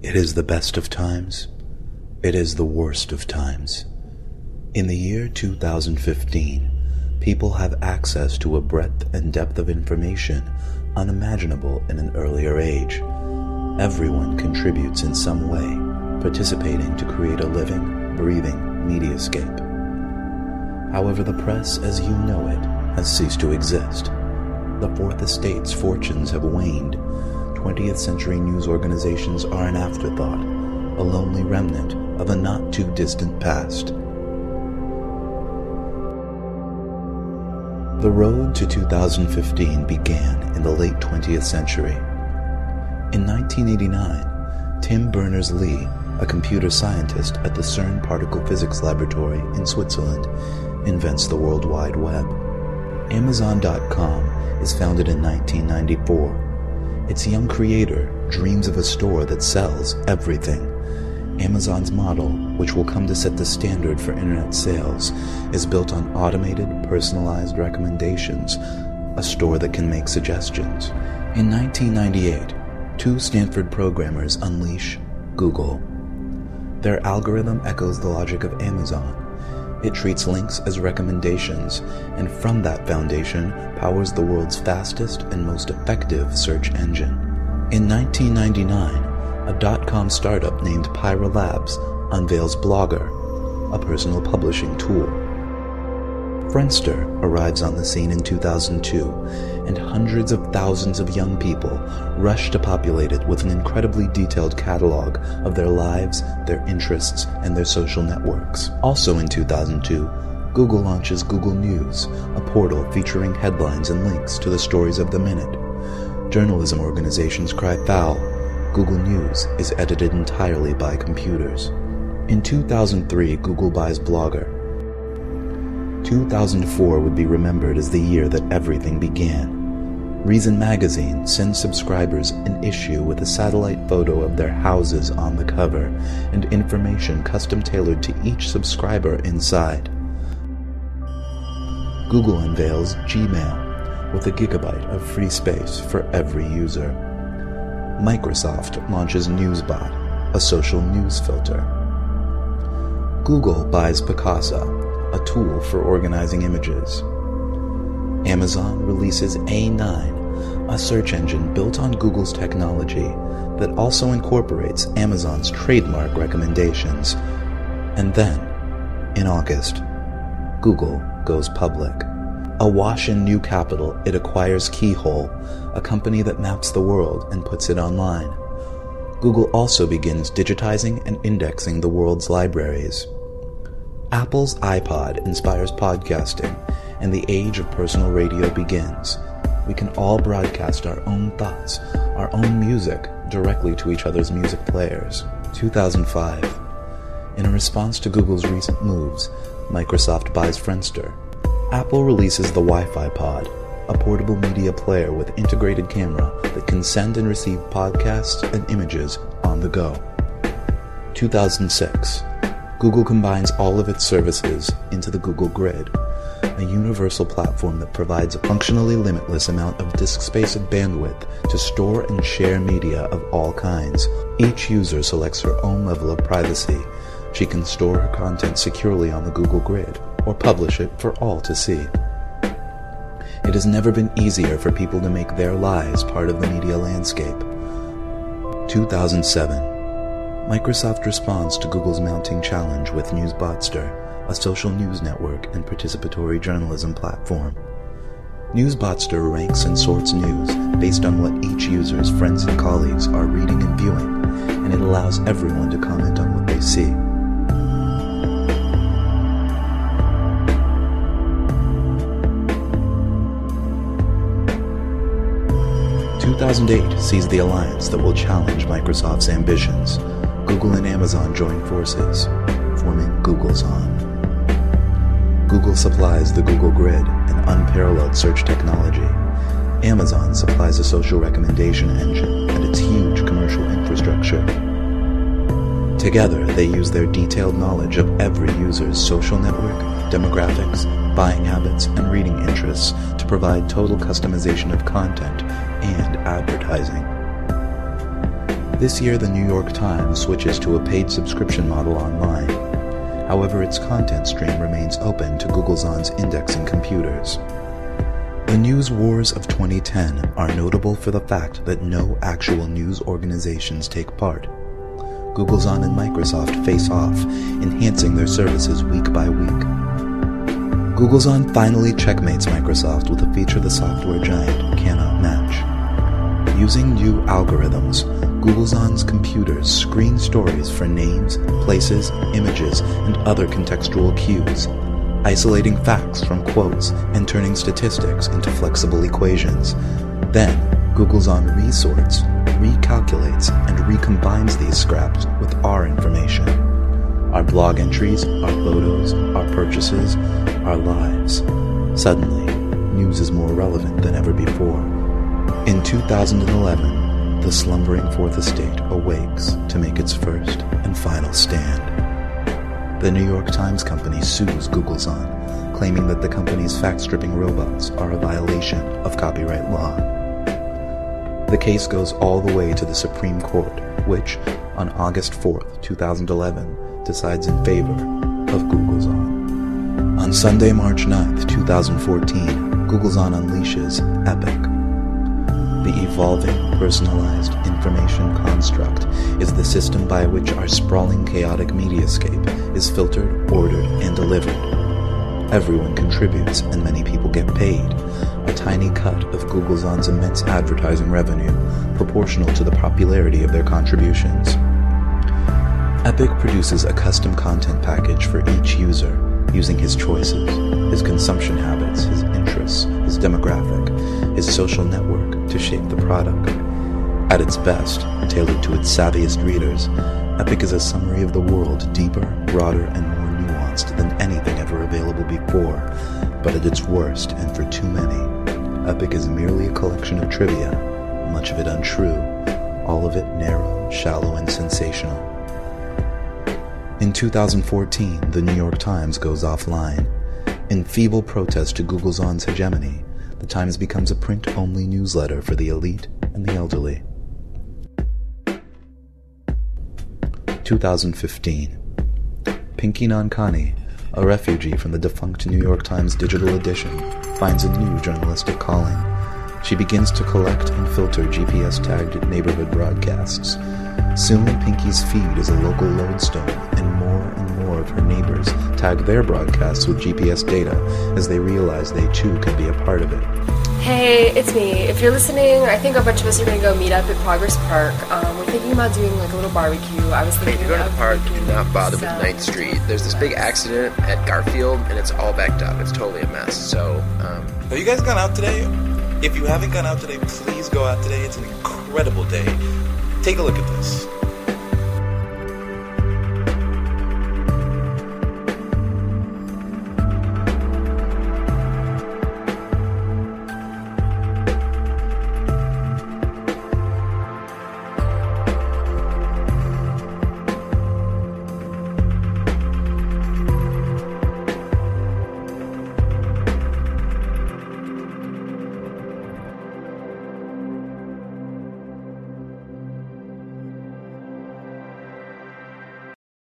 It is the best of times. It is the worst of times. In the year 2015, people have access to a breadth and depth of information unimaginable in an earlier age. Everyone contributes in some way, participating to create a living, breathing mediascape. However, the press as you know it has ceased to exist. The Fourth Estate's fortunes have waned. 20th century news organizations are an afterthought, a lonely remnant of a not-too-distant past. The road to 2015 began in the late 20th century. In 1989, Tim Berners-Lee, a computer scientist at the CERN Particle Physics Laboratory in Switzerland, invents the World Wide Web. Amazon.com is founded in 1994. Its young creator dreams of a store that sells everything. Amazon's model, which will come to set the standard for internet sales, is built on automated, personalized recommendations, a store that can make suggestions. In 1998, two Stanford programmers unleash Google. Their algorithm echoes the logic of Amazon. It treats links as recommendations, and from that foundation powers the world's fastest and most effective search engine. In 1999, a dot-com startup named Pyra Labs unveils Blogger, a personal publishing tool. Friendster arrives on the scene in 2002, and hundreds of thousands of young people rush to populate it with an incredibly detailed catalog of their lives, their interests, and their social networks. Also in 2002, Google launches Google News, a portal featuring headlines and links to the stories of the minute. Journalism organizations cry foul. Google News is edited entirely by computers. In 2003, Google buys Blogger. 2004 would be remembered as the year that everything began. Reason Magazine sends subscribers an issue with a satellite photo of their houses on the cover and information custom-tailored to each subscriber inside. Google unveils Gmail with a gigabyte of free space for every user. Microsoft launches Newsbot, a social news filter. Google buys Picasa, a tool for organizing images. Amazon releases A9, a search engine built on Google's technology that also incorporates Amazon's trademark recommendations. And then, in August, Google goes public. Awash in new capital, it acquires Keyhole, a company that maps the world and puts it online. Google also begins digitizing and indexing the world's libraries. Apple's iPod inspires podcasting, and the age of personal radio begins. We can all broadcast our own thoughts, our own music, directly to each other's music players. 2005. In a response to Google's recent moves, Microsoft buys Friendster. Apple releases the Wi-Fi Pod, a portable media player with integrated camera that can send and receive podcasts and images on the go. 2006. Google combines all of its services into the Google Grid, a universal platform that provides a functionally limitless amount of disk space and bandwidth to store and share media of all kinds. Each user selects her own level of privacy. She can store her content securely on the Google Grid, or publish it for all to see. It has never been easier for people to make their lives part of the media landscape. 2007. Microsoft responds to Google's mounting challenge with Newsbotster, a social news network and participatory journalism platform. Newsbotster ranks and sorts news based on what each user's friends and colleagues are reading and viewing, and it allows everyone to comment on what they see. 2008 sees the alliance that will challenge Microsoft's ambitions. Google and Amazon join forces, forming Googlezon. Google supplies the Google Grid, an unparalleled search technology. Amazon supplies a social recommendation engine and its huge commercial infrastructure. Together, they use their detailed knowledge of every user's social network, demographics, buying habits, and reading interests to provide total customization of content and advertising. This year, the New York Times switches to a paid subscription model online. However, its content stream remains open to Googlezon's indexing computers. The news wars of 2010 are notable for the fact that no actual news organizations take part. Googlezon and Microsoft face off, enhancing their services week by week. Googlezon finally checkmates Microsoft with a feature the software giant cannot match. Using new algorithms, Googlezon's computers screen stories for names, places, images, and other contextual cues, isolating facts from quotes and turning statistics into flexible equations. Then, Googlezon resorts, recalculates, and recombines these scraps with our information. Our blog entries, our photos, our purchases, our lives. Suddenly, news is more relevant than ever before. In 2011, the slumbering Fourth Estate awakes to make its first and final stand. The New York Times Company sues Googlezon, claiming that the company's fact-stripping robots are a violation of copyright law. The case goes all the way to the Supreme Court, which, on August 4th, 2011, decides in favor of Googlezon. On Sunday, March 9th, 2014, Googlezon unleashes Epic. The evolving, personalized information construct is the system by which our sprawling, chaotic mediascape is filtered, ordered, and delivered. Everyone contributes, and many people get paid, a tiny cut of Googlezon's immense advertising revenue, proportional to the popularity of their contributions. Epic produces a custom content package for each user, using his choices, his consumption habits, his interests, his demographic, his social network to shape the product. At its best, tailored to its savviest readers, Epic is a summary of the world deeper, broader, and more nuanced than anything ever available before. But at its worst, and for too many, Epic is merely a collection of trivia, much of it untrue, all of it narrow, shallow, and sensational. In 2014, the New York Times goes offline. In feeble protest to Googlezon's hegemony, the Times becomes a print-only newsletter for the elite and the elderly. 2015. Pinky Nankani, a refugee from the defunct New York Times digital edition, finds a new journalistic calling. She begins to collect and filter GPS-tagged neighborhood broadcasts. Soon, Pinky's feed is a local lodestone, and more of her neighbors tag their broadcasts with GPS data as they realize they too can be a part of it. Hey, it's me. If you're listening, I think a bunch of us are going to go meet up at Progress Park. We're thinking about doing like a little barbecue. I was thinking if you go to the park, do not bother with 9th Street. There's this big accident at Garfield, and it's all backed up. It's totally a mess. So, Have you guys gone out today? If you haven't gone out today, please go out today. It's an incredible day. Take a look at this.